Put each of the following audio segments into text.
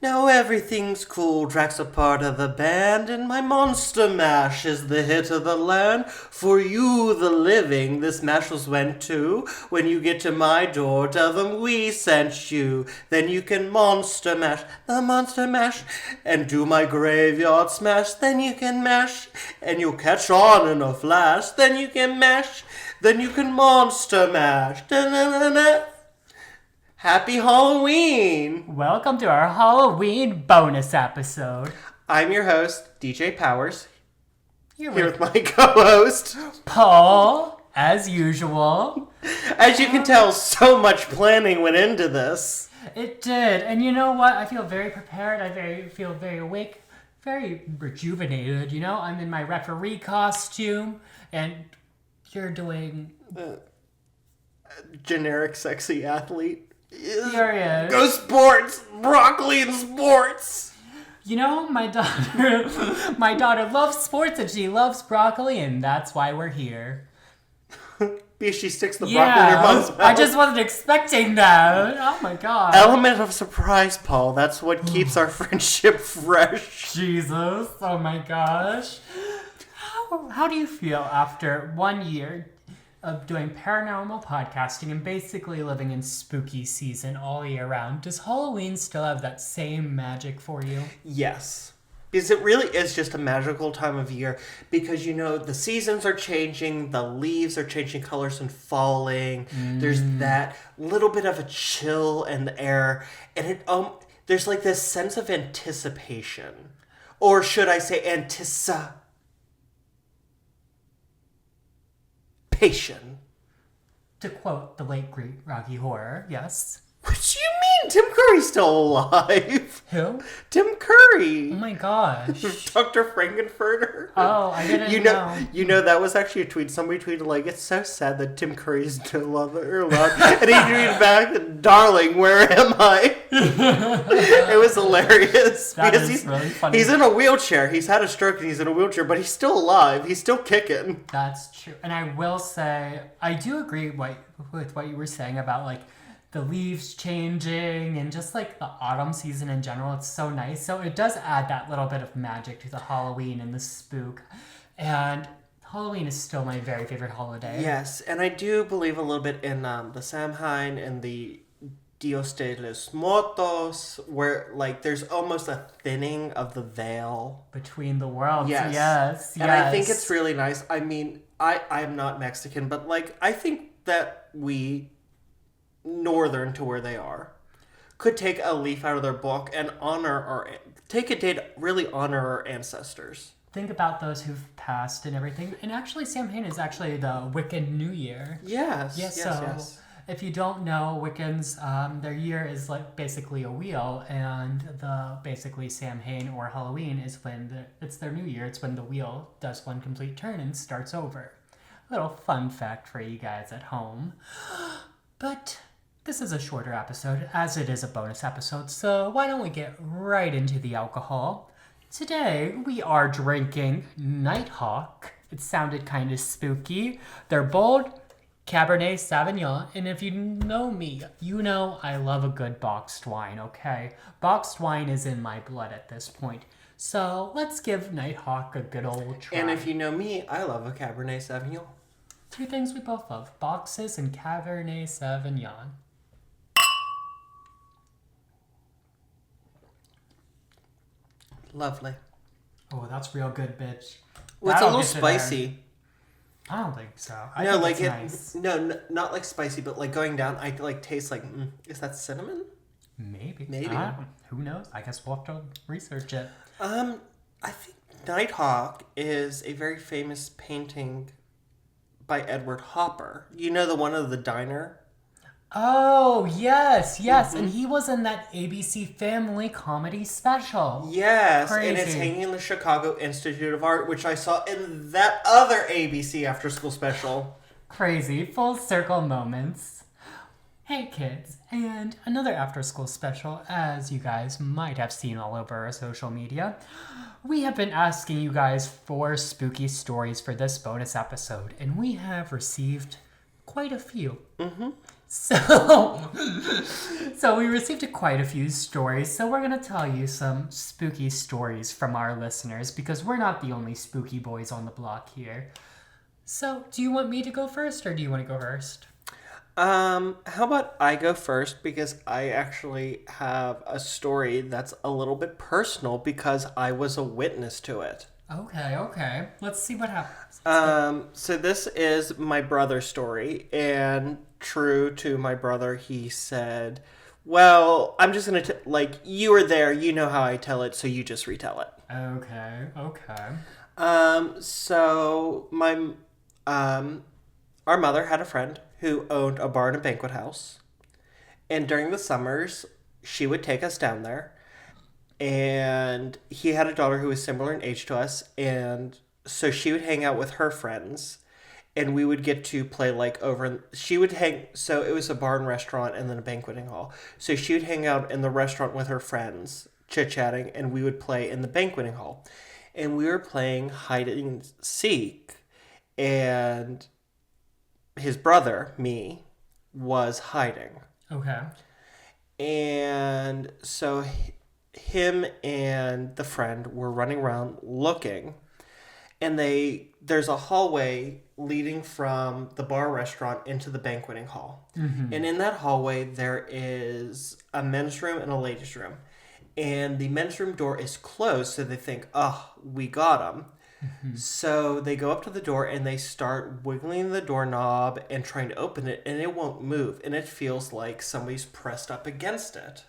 Now everything's cool, Drax a part of the band, and my Monster Mash is the hit of the land. For you, the living, this mash was went to. When you get to my door, tell them we sent you. Then you can Monster Mash, the Monster Mash, and do my graveyard smash. Then you can mash, and you'll catch on in a flash. Then you can mash, then you can Monster Mash. Da-na-na-na. Happy Halloween! Welcome to our Halloween bonus episode. I'm your host, DJ Powers, You're here with my co-host. Paul, as usual. As you can tell, so much planning went into this. It did, and you know what? I feel very prepared. I feel very awake, very rejuvenated. You know, I'm in my referee costume, and you're doing Generic sexy athlete. furious. Go sports! Broccoli and sports! You know, my daughter loves sports and she loves broccoli, and that's why we're here. Because she sticks the broccoli in her mom's mouth. I just wasn't expecting that. Oh my god. Element of surprise, Paul. That's what keeps our friendship fresh. Jesus, oh my gosh. How do you feel after 1 year of doing paranormal podcasting and basically living in spooky season all year round? Does Halloween still have that same magic for you? Yes. Because it really is just a magical time of year. Because, you know, the seasons are changing, the leaves are changing colors and falling. There's that little bit of a chill in the air. And it there's like this sense of anticipation. Or should I say anticipation? To quote the late great Rocky Horror, yes. What do you mean? Tim Curry's still alive. Who? Tim Curry. Oh my gosh. Dr. Frankenfurter. Oh, I didn't know. You know, that was actually a tweet. Somebody tweeted, like, it's so sad that Tim Curry's no longer alive. And he tweeted back, darling, where am I? It was hilarious. That because is really funny. He's in a wheelchair. He's had a stroke and he's in a wheelchair, but he's still alive. He's still kicking. That's true. And I will say, I do agree with what you were saying about, like, the leaves changing and just, like, the autumn season in general. It's so nice. So it does add that little bit of magic to the Halloween and the spook. And Halloween is still my very favorite holiday. Yes, and I do believe a little bit in the Samhain and the Dios de los Muertos, where, like, there's almost a thinning of the veil. Between the worlds. Yes. Yes. And I think it's really nice. I mean, I'm not Mexican, but, like, I think that we, northern to where they are, could take a leaf out of their book and take a day to really honor our ancestors. Think about those who've passed and everything. And actually, Samhain is actually the Wiccan New Year. Yes. Yes. If you don't know, Wiccans, their year is like basically a wheel, and basically Samhain or Halloween is when it's their new year. It's when the wheel does one complete turn and starts over. A little fun fact for you guys at home. But this is a shorter episode, as it is a bonus episode, so why don't we get right into the alcohol? Today, we are drinking Nighthawk. It sounded kind of spooky. They're bold Cabernet Sauvignon, and if you know me, you know I love a good boxed wine, okay? Boxed wine is in my blood at this point. So let's give Nighthawk a good old try. And if you know me, I love a Cabernet Sauvignon. Two things we both love, boxes and Cabernet Sauvignon. Lovely. Oh, that's real good, bitch. Well, it's a That'll little get you there. spicy. I don't think so. I No, think like it's it. nice. No, not like spicy, but like going down. I like taste like. Is that cinnamon? Maybe. Maybe. Who knows? I guess we'll have to research it. I think Nighthawk is a very famous painting by Edward Hopper. You know, the one of the diner. Oh, yes. And he was in that ABC Family comedy special. Yes, Crazy. and it's hanging in the Chicago Institute of Art, which I saw in that other ABC after school special. Crazy. Full circle moments. Hey, kids. And another after school special, as you guys might have seen all over our social media. We have been asking you guys for spooky stories for this bonus episode, and we have received quite a few. So, so we received quite a few stories, so we're going to tell you some spooky stories from our listeners because we're not the only spooky boys on the block here. So, do you want me to go first or do you want to go first? How about I go first because I actually have a story that's a little bit personal because I was a witness to it. Okay. Let's see what happens. So this is my brother's story, and true to my brother, he said, "Well, I'm just gonna like you were there, you know how I tell it, so you just retell it." Okay. So my our mother had a friend who owned a bar and a banquet house, and during the summers, she would take us down there. And he had a daughter who was similar in age to us, and so she would hang out with her friends, and we would get to play like over. She would hang. So it was a bar and restaurant, and then a banqueting hall. So she would hang out in the restaurant with her friends, chit chatting, and we would play in the banqueting hall, and we were playing hide and seek, and his brother, me, was hiding. Okay. And so him and the friend were running around looking, and there's a hallway leading from the bar restaurant into the banqueting hall. Mm-hmm. And in that hallway there is a men's room and a ladies' room. And the men's room door is closed, so they think, "Oh, we got them." Mm-hmm. So they go up to the door and they start wiggling the doorknob and trying to open it, and it won't move, and it feels like somebody's pressed up against it.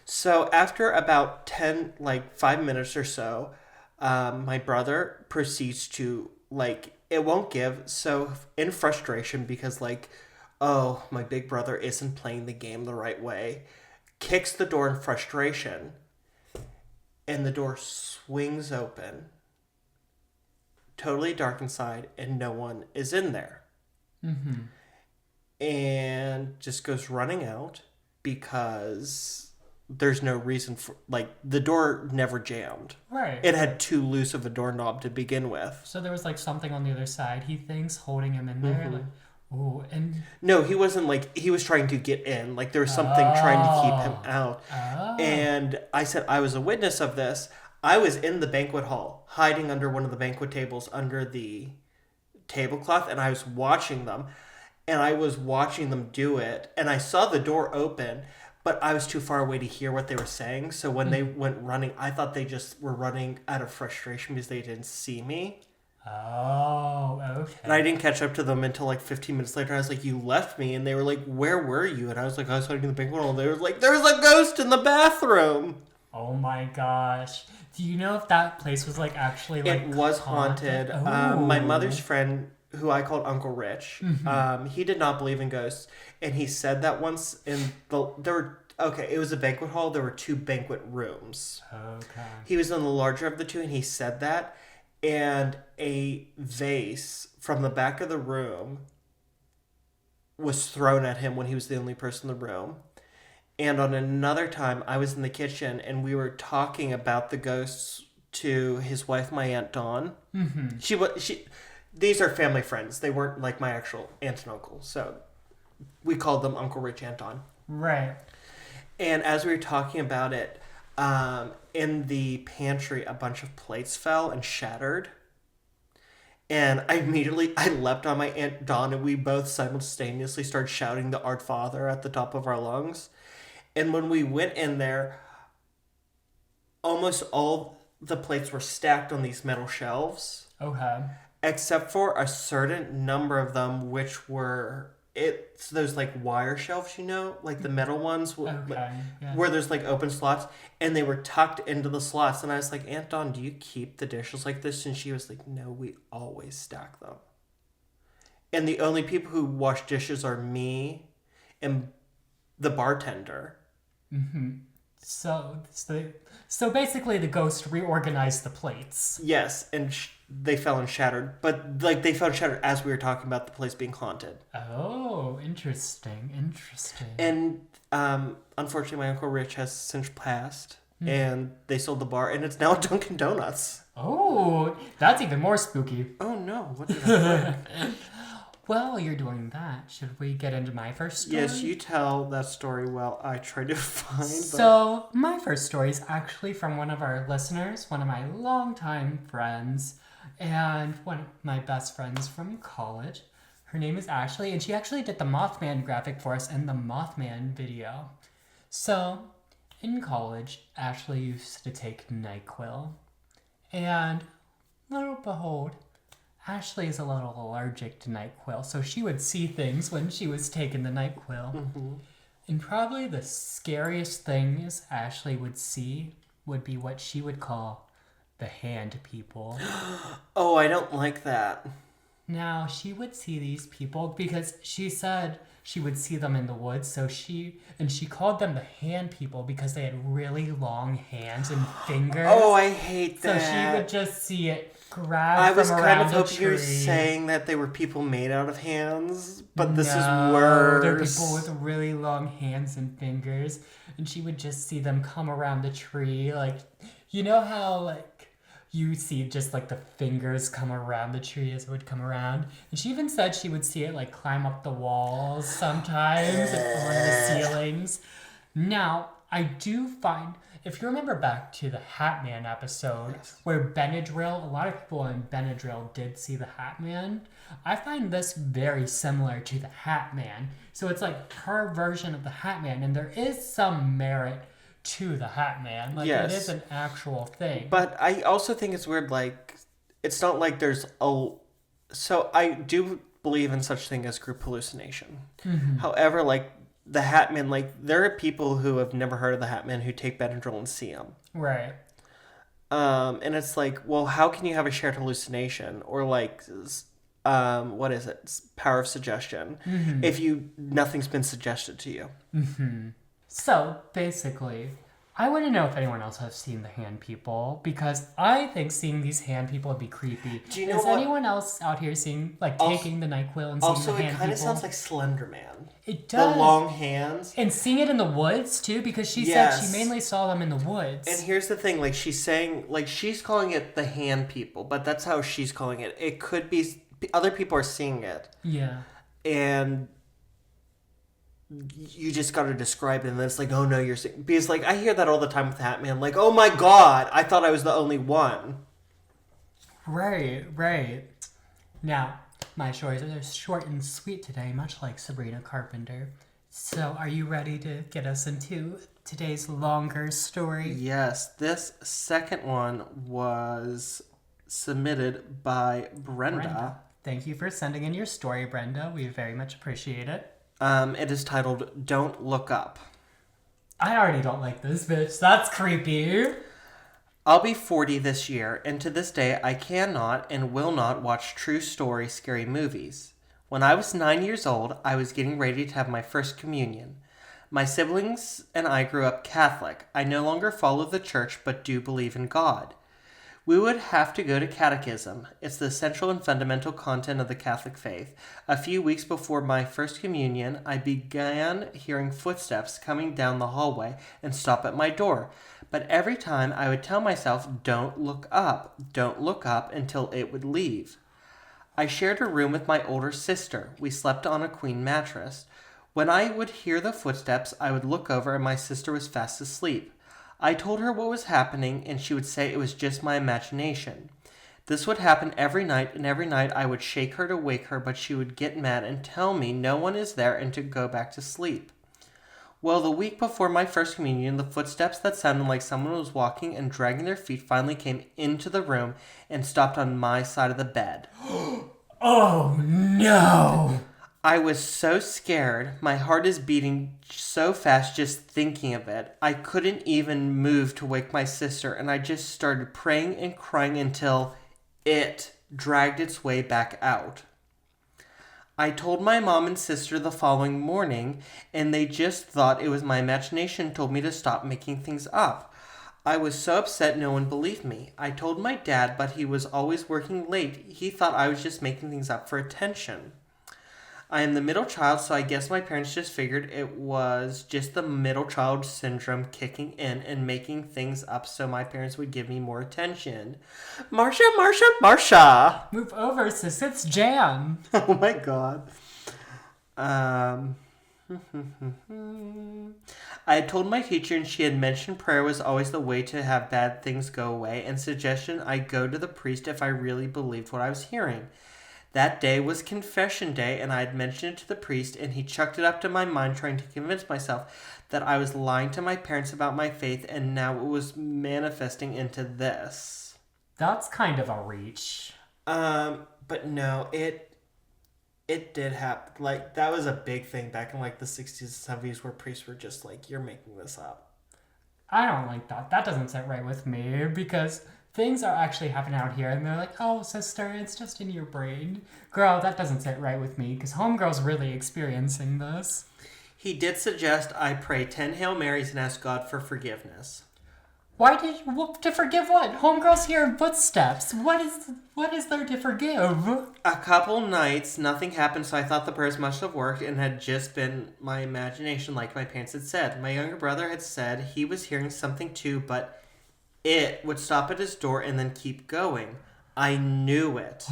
So after about 5 minutes or so, my brother proceeds to, it won't give. So in frustration, because oh, my big brother isn't playing the game the right way, kicks the door in frustration, and the door swings open. Totally dark inside, and no one is in there. Mm-hmm. And just goes running out because there's no reason for, the door never jammed. Right. It had too loose of a doorknob to begin with. So there was something on the other side, he thinks, holding him in there. Mm-hmm. And no, he wasn't he was trying to get in. There was something trying to keep him out. Oh. And I said I was a witness of this. I was in the banquet hall, hiding under one of the banquet tables under the tablecloth, and I was watching them. And I was watching them do it, and I saw the door open, but I was too far away to hear what they were saying. So when they went running, I thought they just were running out of frustration because they didn't see me. Oh, okay. And I didn't catch up to them until 15 minutes later. I was like, "You left me." And they were like, "Where were you?" And I was like, "I was hiding in the banquet hall." And they were like, "There's a ghost in the bathroom." Oh my gosh. Do you know if that place was actually It was haunted. My mother's friend, who I called Uncle Rich, he did not believe in ghosts, and he said that once it was a banquet hall. There were 2 banquet rooms. Okay. He was in the larger of the 2, and he said that, and a vase from the back of the room was thrown at him when he was the only person in the room. And on another time, I was in the kitchen, and we were talking about the ghosts to his wife, my Aunt Dawn. Mm-hmm. These are family friends. They weren't my actual aunt and uncle. So we called them Uncle Rich, Aunt Dawn. Right. And as we were talking about it, in the pantry, a bunch of plates fell and shattered. And I leapt on my Aunt Dawn, and we both simultaneously started shouting the Our Father at the top of our lungs. And when we went in there, almost all the plates were stacked on these metal shelves. Okay. Except for a certain number of them, which were those wire shelves, the metal ones, where there's open slots, and they were tucked into the slots. And I was like, "Aunt Dawn, do you keep the dishes like this?" And she was like, "No, we always stack them. And the only people who wash dishes are me and the bartender." Mm-hmm. So basically the ghost reorganized the plates. Yes, and they fell and shattered. But they fell and shattered as we were talking about the place being haunted. Oh, interesting. And unfortunately, my Uncle Rich has since passed, and they sold the bar, and it's now a Dunkin' Donuts. Oh, that's even more spooky. Oh no! What did I think? While you're doing that, should we get into my first story? Yes, you tell that story while I try to find. So, my first story is actually from one of our listeners, one of my longtime friends, and one of my best friends from college. Her name is Ashley, and she actually did the Mothman graphic for us and the Mothman video. So, in college, Ashley used to take NyQuil. And, lo and behold, Ashley is a little allergic to NyQuil, so she would see things when she was taking the NyQuil. Mm-hmm. And probably the scariest things Ashley would see would be what she would call the hand people. Oh, I don't like that. Now, she would see these people because she said she would see them in the woods, so she called them the hand people because they had really long hands and fingers. Oh, I hate that. So she would just see it grab I was from kind of around hoping a you were tree. saying that they were people made out of hands, but this is No, worse. they're people with really long hands and fingers, and she would just see them come around the tree. Like, you know how, like, you see just, like, the fingers come around the tree as it would come around? And she even said she would see it, like, climb up the walls sometimes and on the ceilings. Now, I do find, if you remember back to the Hat Man episode, where Benadryl, a lot of people in Benadryl did see the Hat Man, I find this very similar to the Hat Man. So it's like her version of the Hat Man, and there is some merit to the Hat Man. Like, Yes. it is an actual thing. But I also think it's weird, like, it's not like there's a... So I do believe in such thing as group hallucination. Mm-hmm. However, like, the Hat Man, like, there are people who have never heard of the Hat Man who take Benadryl and see him. Right. And it's like, well, how can you have a shared hallucination? Or, like, what is it? Power of suggestion. Mm-hmm. If nothing's been suggested to you. Mm-hmm. So, basically, I want to know if anyone else has seen the hand people, because I think seeing these hand people would be creepy. Do you know Is what? anyone else out here seeing, like, taking the NyQuil and seeing Also, the it hand kind people? of sounds like Slender Man. It does. The long hands. And seeing it in the woods, too, because she said Yes. she mainly saw them in the woods. And here's the thing, like, she's saying, like, she's calling it the hand people, but that's how she's calling it. It could be, other people are seeing it. Yeah. And you just got to describe it, and then it's like, oh no, you're seeing, because, like, I hear that all the time with Hat Man, like, oh my god, I thought I was the only one. Right, right. Now, my stories are short and sweet today, much like Sabrina Carpenter. So, are you ready to get us into today's longer story? Yes, this second one was submitted by Brenda. Thank you for sending in your story, Brenda. We very much appreciate it. It is titled Don't Look Up. I already don't like this bitch. That's creepy. I'll be 40 this year, and to this day I cannot and will not watch true story scary movies. When I was 9 years old, I was getting ready to have my first communion. My siblings and I grew up Catholic. I no longer follow the church, but do believe in God. We would have to go to catechism. It's the essential and fundamental content of the Catholic faith. A few weeks before my first communion, I began hearing footsteps coming down the hallway and stop at my door. But every time I would tell myself, don't look up, until it would leave. I shared a room with my older sister. We slept on a queen mattress. When I would hear the footsteps, I would look over and my sister was fast asleep. I told her what was happening, and she would say it was just my imagination. This would happen every night, and every night I would shake her to wake her, but she would get mad and tell me no one is there and to go back to sleep. Well, the week before my first communion, the footsteps that sounded like someone was walking and dragging their feet finally came into the room and stopped on my side of the bed. Oh, no! I was so scared. My heart is beating so fast just thinking of it. I couldn't even move to wake my sister, and I just started praying and crying until it dragged its way back out. I told my mom and sister the following morning, and they just thought it was my imagination told me to stop making things up. I was so upset no one believed me. I told my dad, but he was always working late. He thought I was just making things up for attention. I am the middle child, so I guess my parents just figured it was just the middle child syndrome kicking in and making things up so my parents would give me more attention. Marsha, Marsha, Marsha! Move over, sis. It's jam. Oh my god. I had told my teacher and she had mentioned prayer was always the way to have bad things go away and suggestion I go to the priest if I really believed what I was hearing. That day was confession day and I had mentioned it to the priest and he chucked it up to my mind trying to convince myself that I was lying to my parents about my faith and now it was manifesting into this. That's kind of a reach. But no, it did happen. Like, that was a big thing back in, like, the 60s and 70s where priests were just like, you're making this up. I don't like that. That doesn't sit right with me because things are actually happening out here and they're like, oh, sister, it's just in your brain. Girl, that doesn't sit right with me because homegirl's really experiencing this. He did suggest I pray 10 Hail Marys and ask God for forgiveness. Why did you... To forgive what? Homegirl's hearing footsteps. What is there to forgive? A couple nights, nothing happened, so I thought the prayers must have worked and had just been my imagination, like my parents had said. My younger brother had said he was hearing something too, but it would stop at his door and then keep going. I knew it.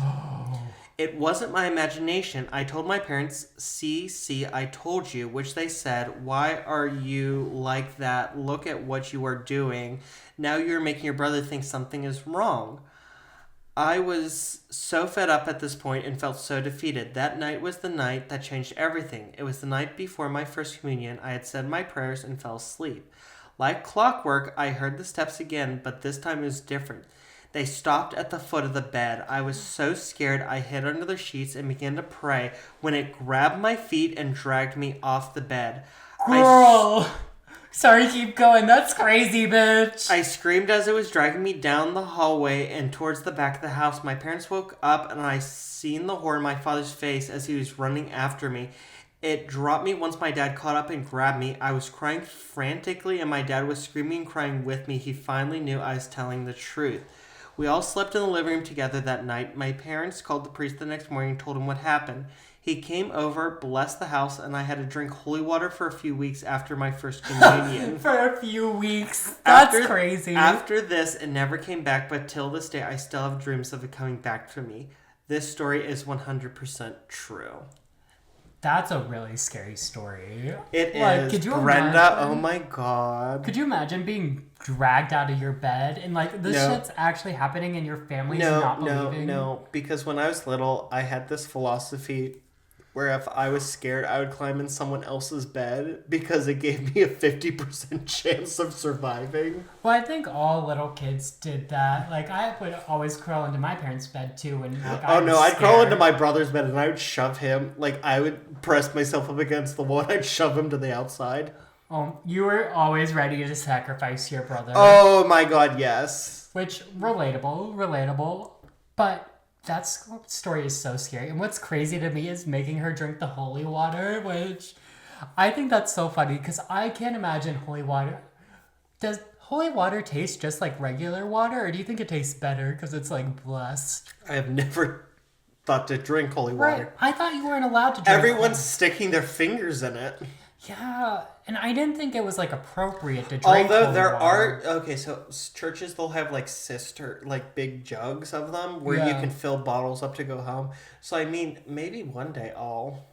It wasn't my imagination. I told my parents, see, I told you, which they said, why are you like that? Look at what you are doing. Now you're making your brother think something is wrong. I was so fed up at this point and felt so defeated. That night was the night that changed everything. It was the night before my first communion. I had said my prayers and fell asleep. Like clockwork, I heard the steps again, but this time it was different. They stopped at the foot of the bed. I was so scared I hid under the sheets and began to pray when it grabbed my feet and dragged me off the bed. Girl! Sorry, keep going. That's crazy, bitch. I screamed as it was dragging me down the hallway and towards the back of the house. My parents woke up and I seen the horror in my father's face as he was running after me. It dropped me once my dad caught up and grabbed me. I was crying frantically and my dad was screaming and crying with me. He finally knew I was telling the truth. We all slept in the living room together that night. My parents called the priest the next morning and told him what happened. He came over, blessed the house, and I had to drink holy water for a few weeks after my first communion. For a few weeks. That's crazy. After this, it never came back, but till this day, I still have dreams of it coming back to me. This story is 100% true. That's a really scary story. It is. Could you Brenda, imagine, oh my god. Could you imagine being dragged out of your bed and like this shit's actually happening and your family's not believing? No, because when I was little, I had this philosophy where if I was scared, I would climb in someone else's bed because it gave me a 50% chance of surviving. Well, I think all little kids did that. Like, I would always crawl into my parents' bed, too, and like, I'd crawl into my brother's bed and I would shove him. Like, I would press myself up against the wall and I'd shove him to the outside. Oh, you were always ready to sacrifice your brother. Oh my god, yes. Which, relatable. But that story is so scary. And what's crazy to me is making her drink the holy water, which I think that's so funny because I can't imagine holy water. Does holy water taste just like regular water, or do you think it tastes better because it's like blessed? I have never thought to drink holy water. Right. I thought you weren't allowed to drink Everyone's sticking their fingers in it. Yeah, and I didn't think it was like appropriate to drink. Although there water. so churches, they'll have like big jugs of them where you can fill bottles up to go home. So I mean, maybe one day I'll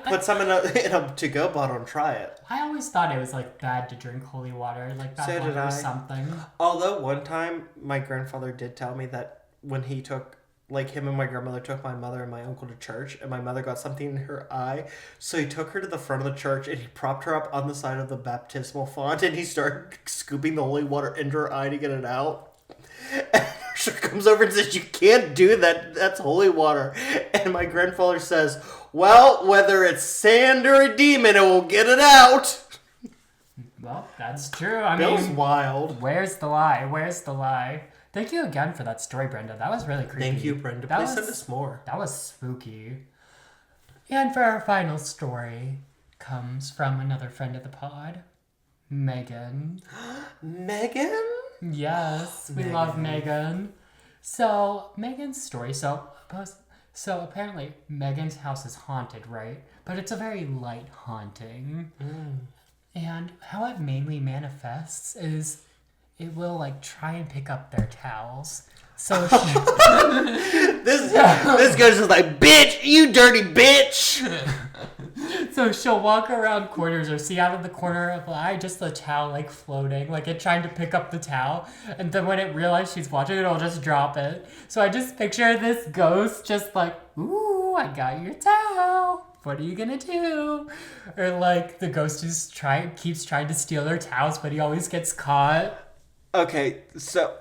put some in a to-go bottle and try it. I always thought it was like bad to drink holy water, like bad water or something. Although one time my grandfather did tell me that when he took him and my grandmother took my mother and my uncle to church, and my mother got something in her eye. So he took her to the front of the church, and he propped her up on the side of the baptismal font, and he started scooping the holy water into her eye to get it out. And she comes over and says, "You can't do that. That's holy water." And my grandfather says, "Well, whether it's sand or a demon, it will get it out." Well, that's true. I Bill's mean, wild. Where's the lie? Thank you again for that story, Brenda. That was really creepy. Thank you, Brenda. Please send us more. That was spooky. And for our final story comes from another friend of the pod, Megan. Megan? Yes, we love Megan. So, Megan's story. So, So apparently Megan's house is haunted, right? But it's a very light haunting. And how it mainly manifests is it will like try and pick up their towels. So this ghost is like, bitch, you dirty bitch. so she'll walk around corners or see out of the corner of the eye just the towel like floating, like it trying to pick up the towel, and then when it realizes she's watching, it'll just drop it. So I just picture this ghost just like, ooh, I got your towel. What are you gonna do? Or like the ghost keeps trying to steal their towels, but he always gets caught. Okay, so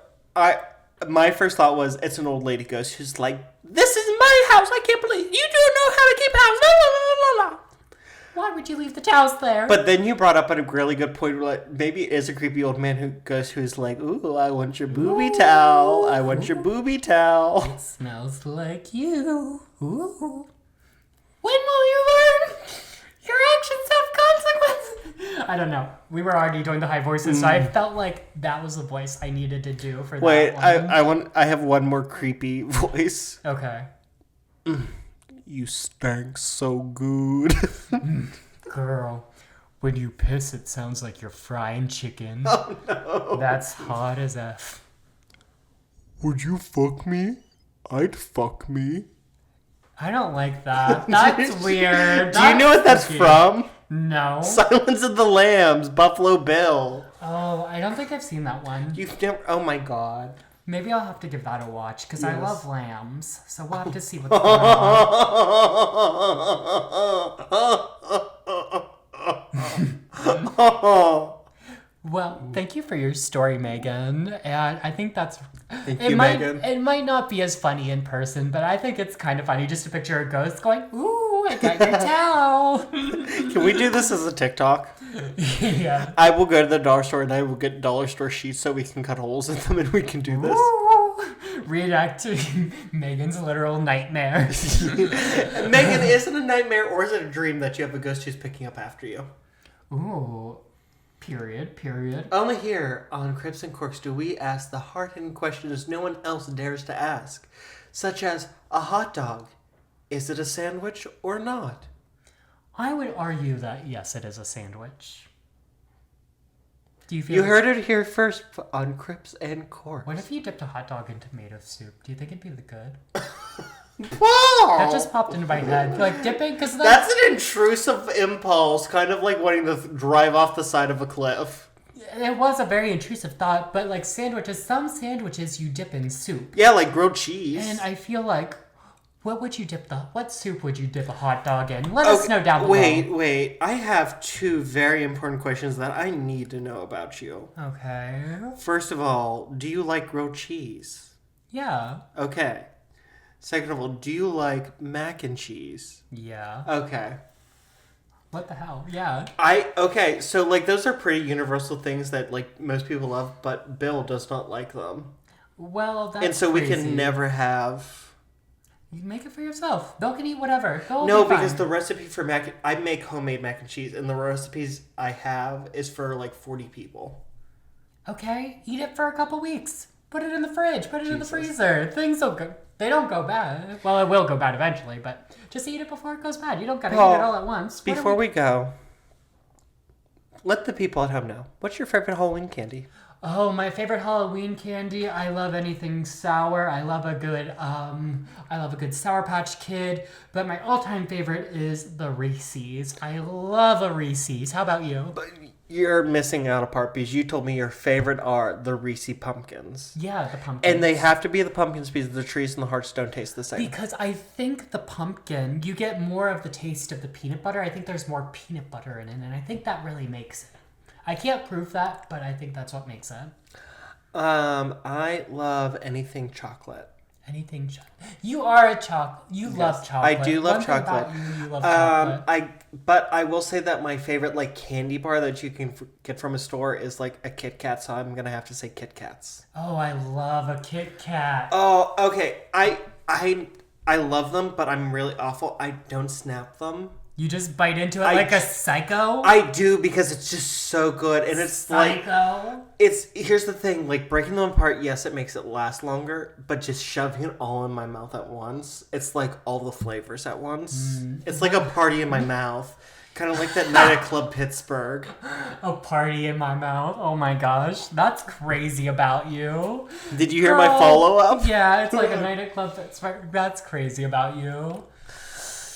my first thought was it's an old lady ghost who's like, this is my house. I can't believe you don't know how to keep house. La, la, la, la, la. Why would you leave the towels there? But then you brought up a really good point. Like, maybe it is a creepy old man who's like, ooh, I want your booby towel. I want your booby towel. It smells like you. Ooh. When will you learn? Your actions have consequences. I don't know. We were already doing the high voices, so I felt like that was the voice I needed to do for that one. I have one more creepy voice. Okay. You stank so good. Girl, when you piss, it sounds like you're frying chicken. Oh no. That's hot as F. Would you fuck me? I'd fuck me. I don't like that. That's weird. Do you know what that's from? No. Silence of the Lambs, Buffalo Bill. Oh, I don't think I've seen that one. You've never... Oh my god. Maybe I'll have to give that a watch, because I love lambs. So we'll have to see what's going on. Well, thank you for your story, Megan. And I think that's... Thank you, Megan. It might not be as funny in person, but I think it's kind of funny just to picture a ghost going, ooh, I got your towel. Can we do this as a TikTok? Yeah. I will go to the dollar store and I will get dollar store sheets so we can cut holes in them and we can do this. Ooh. Reenact Megan's literal nightmare. Megan, is it a nightmare or is it a dream that you have a ghost who's picking up after you? Ooh. Period. Only here on Crips and Corks do we ask the hard-hitting questions no one else dares to ask, such as a hot dog. Is it a sandwich or not? I would argue that yes, it is a sandwich. Do you feel you heard it here first on Crips and Corks? What if you dipped a hot dog in tomato soup? Do you think it'd be good? Whoa! That just popped into my head. Like dipping, because that's an intrusive impulse, kind of like wanting to drive off the side of a cliff. It was a very intrusive thought, but like sandwiches, some sandwiches you dip in soup. Yeah, like grilled cheese. And I feel like, what soup would you dip a hot dog in? Let us know down below. Wait. I have two very important questions that I need to know about you. Okay. First of all, do you like grilled cheese? Yeah. Okay. Second of all, do you like mac and cheese? Yeah. Okay. What the hell? Yeah. Okay, so like those are pretty universal things that like most people love, but Bill does not like them. Well, that's and so crazy. We can never have. You make it for yourself. Bill can eat whatever. No, because the recipe for I make homemade mac and cheese, and the recipes I have is for like 40 people. Okay, eat it for a couple weeks. Put it in the fridge. Put it in the freezer. Things will go. They don't go bad. Well, it will go bad eventually, but just eat it before it goes bad. You don't gotta eat it all at once. Before we go, let the people at home know. What's your favorite Halloween candy? Oh, my favorite Halloween candy. I love anything sour. I love a good Sour Patch Kid. But my all-time favorite is the Reese's. I love a Reese's. How about you? But you're missing out a part because you told me your favorite are the Reese pumpkins. Yeah, the pumpkins. And they have to be the pumpkins because the trees and the hearts don't taste the same. Because I think the pumpkin, you get more of the taste of the peanut butter. I think there's more peanut butter in it, and I think that really makes it. I can't prove that, but I think that's what makes it. I love anything chocolate. Anything chocolate. You are a chocolate. You love chocolate. I do love chocolate. You love chocolate. But I will say that my favorite like candy bar that you can get from a store is like a Kit Kat, so I'm gonna have to say Kit Kats. Oh, I love a Kit Kat. Oh, okay. I love them, but I'm really awful. I don't snap them. You just bite into it like a psycho? I do, because it's just so good. And it's Psycho? here's the thing, like, breaking them apart, yes, it makes it last longer, but just shoving it all in my mouth at once, it's like all the flavors at once. It's like a party in my mouth. Kind of like that night at Club Pittsburgh. A party in my mouth? Oh my gosh. That's crazy about you. Did you hear my follow-up? Yeah, it's like a night at Club Pittsburgh. That's crazy about you.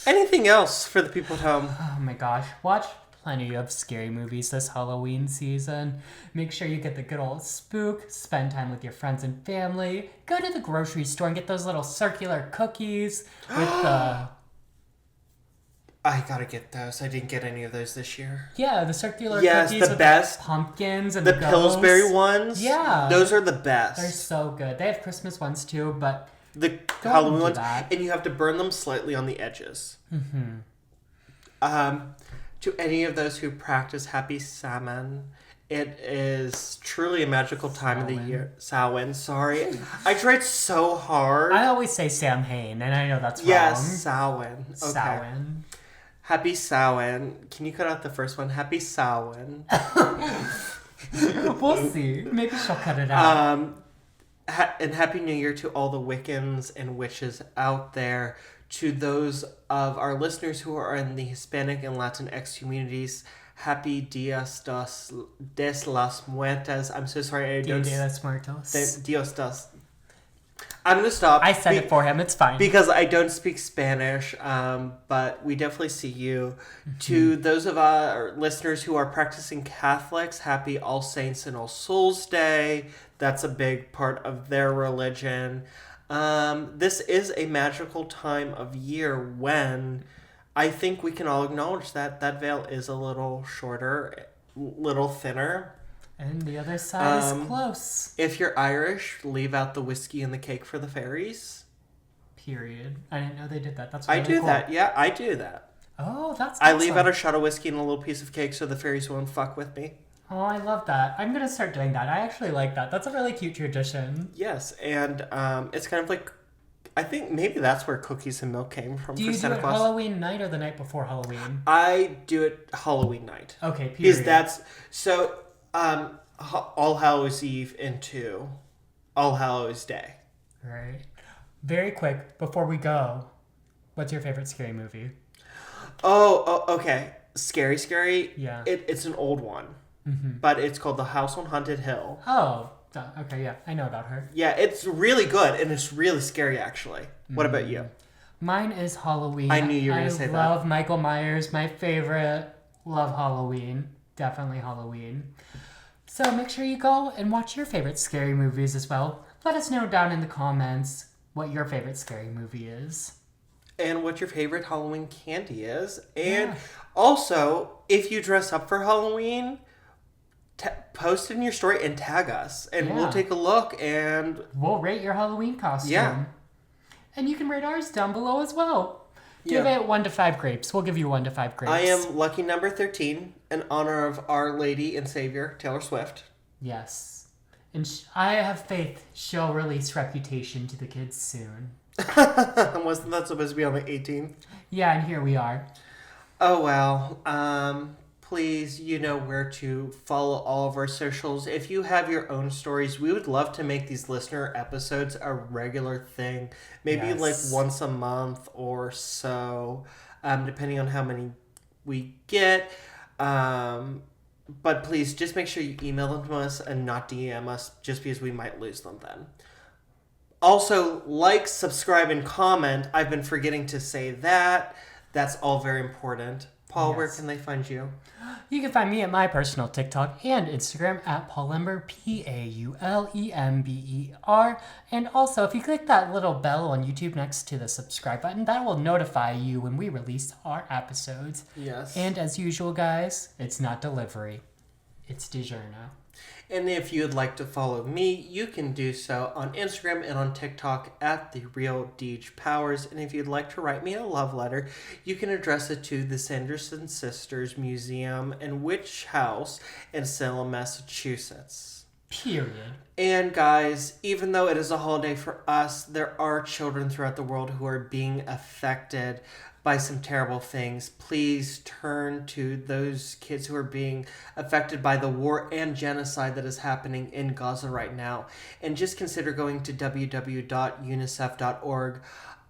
Anything else for the people at home? Oh my gosh. Watch plenty of scary movies this Halloween season. Make sure you get the good old spook. Spend time with your friends and family. Go to the grocery store and get those little circular cookies with the... I gotta get those. I didn't get any of those this year. Yeah, the circular yes, cookies the with best. The pumpkins and the the Pillsbury ones. Yeah. Those are the best. They're so good. They have Christmas ones too, but... The Don't Halloween do ones. that. And you have to burn them slightly on the edges. To any of those who practice Happy Salmon, it is truly a magical time of the year. Samhain, sorry. I tried so hard. I always say Sam Hain, and I know that's wrong. Yes, Samhain. Okay. Samhain. Happy Samhain. Can you cut out the first one? Happy Samhain. We'll see. Maybe she'll cut it out. And Happy New Year to all the Wiccans and witches out there. To those of our listeners who are in the Hispanic and Latinx communities, Happy Dias de las Muertas. I'm so sorry. Dia de los Muertos. Dios das. I'm going to stop. I said it for him. It's fine. Because I don't speak Spanish, but we definitely see you. To those of our listeners who are practicing Catholics, happy All Saints and All Souls Day. That's a big part of their religion. This is a magical time of year when I think we can all acknowledge that that veil is a little shorter, little thinner. And the other side is close. If you're Irish, leave out the whiskey and the cake for the fairies. Period. I didn't know they did that. That's really I do cool. That. Yeah, I do that. Oh, that's I leave out a shot of whiskey and a little piece of cake so the fairies won't fuck with me. Oh, I love that. I'm going to start doing that. I actually like that. That's a really cute tradition. Yes, and it's kind of like, I think maybe that's where cookies and milk came from. Do you for Santa do it Claus. Halloween night or the night before Halloween? I do it Halloween night. Okay, period. Because that's, so, All Hallows Eve into All Hallows Day. Right. Very quick, before we go, what's your favorite scary movie? Oh, okay. Scary. Yeah. It's an old one. But it's called The House on Haunted Hill. Oh, okay, yeah. I know about her. Yeah, it's really good, and it's really scary, actually. What about you? Mine is Halloween. I knew you were going to say that. I love Michael Myers. My favorite. Love Halloween. Definitely Halloween. So make sure you go and watch your favorite scary movies as well. Let us know down in the comments what your favorite scary movie is. And what your favorite Halloween candy is. And also, if you dress up for Halloween, post it in your story and tag us. And we'll take a look and... we'll rate your Halloween costume. Yeah. And you can rate ours down below as well. Give it 1 to 5 grapes. We'll give you 1 to 5 grapes. I am lucky number 13 in honor of Our Lady and Savior, Taylor Swift. Yes. And I have faith she'll release Reputation to the kids soon. Wasn't that supposed to be on the 18th? Yeah, and here we are. Oh, well. Please, you know where to follow all of our socials. If you have your own stories, we would love to make these listener episodes a regular thing. Maybe like once a month or so, depending on how many we get. But please, just make sure you email them to us and not DM us, just because we might lose them then. Also, like, subscribe, and comment. I've been forgetting to say that. That's all very important. Paul, where can they find you? You can find me at my personal TikTok and Instagram at Paulember, Paulember. And also, if you click that little bell on YouTube next to the subscribe button, that will notify you when we release our episodes. Yes. And as usual, guys, it's not delivery. It's DiGiorno. And if you'd like to follow me, you can do so on Instagram and on TikTok at The Real Deej Powers. And if you'd like to write me a love letter, you can address it to the Sanderson Sisters Museum and Witch House in Salem, Massachusetts. Period. And guys, even though it is a holiday for us, there are children throughout the world who are being affected by some terrible things, please turn to those kids who are being affected by the war and genocide that is happening in Gaza right now. And just consider going to www.unicef.org.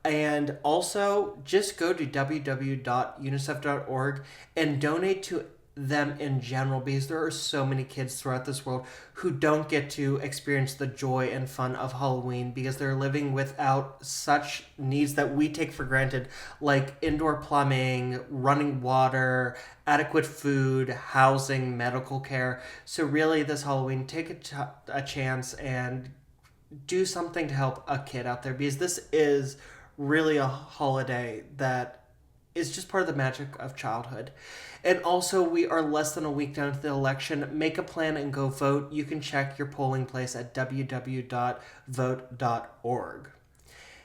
And also, just go to www.unicef.org and donate to them in general, because there are so many kids throughout this world who don't get to experience the joy and fun of Halloween because they're living without such needs that we take for granted, like indoor plumbing, running water, adequate food, housing, medical care. So really, this Halloween, take a chance and do something to help a kid out there, because this is really a holiday that is just part of the magic of childhood. And also, we are less than a week down to the election. Make a plan and go vote. You can check your polling place at www.vote.org.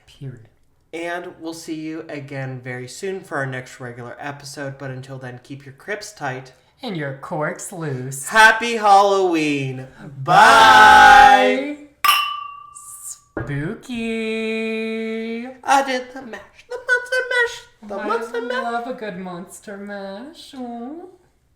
Period. And we'll see you again very soon for our next regular episode. But until then, keep your crypts tight. And your corks loose. Happy Halloween. Bye. Spooky. I did the mash, the monster mash, the monster mash. I love a good monster mash. Ooh.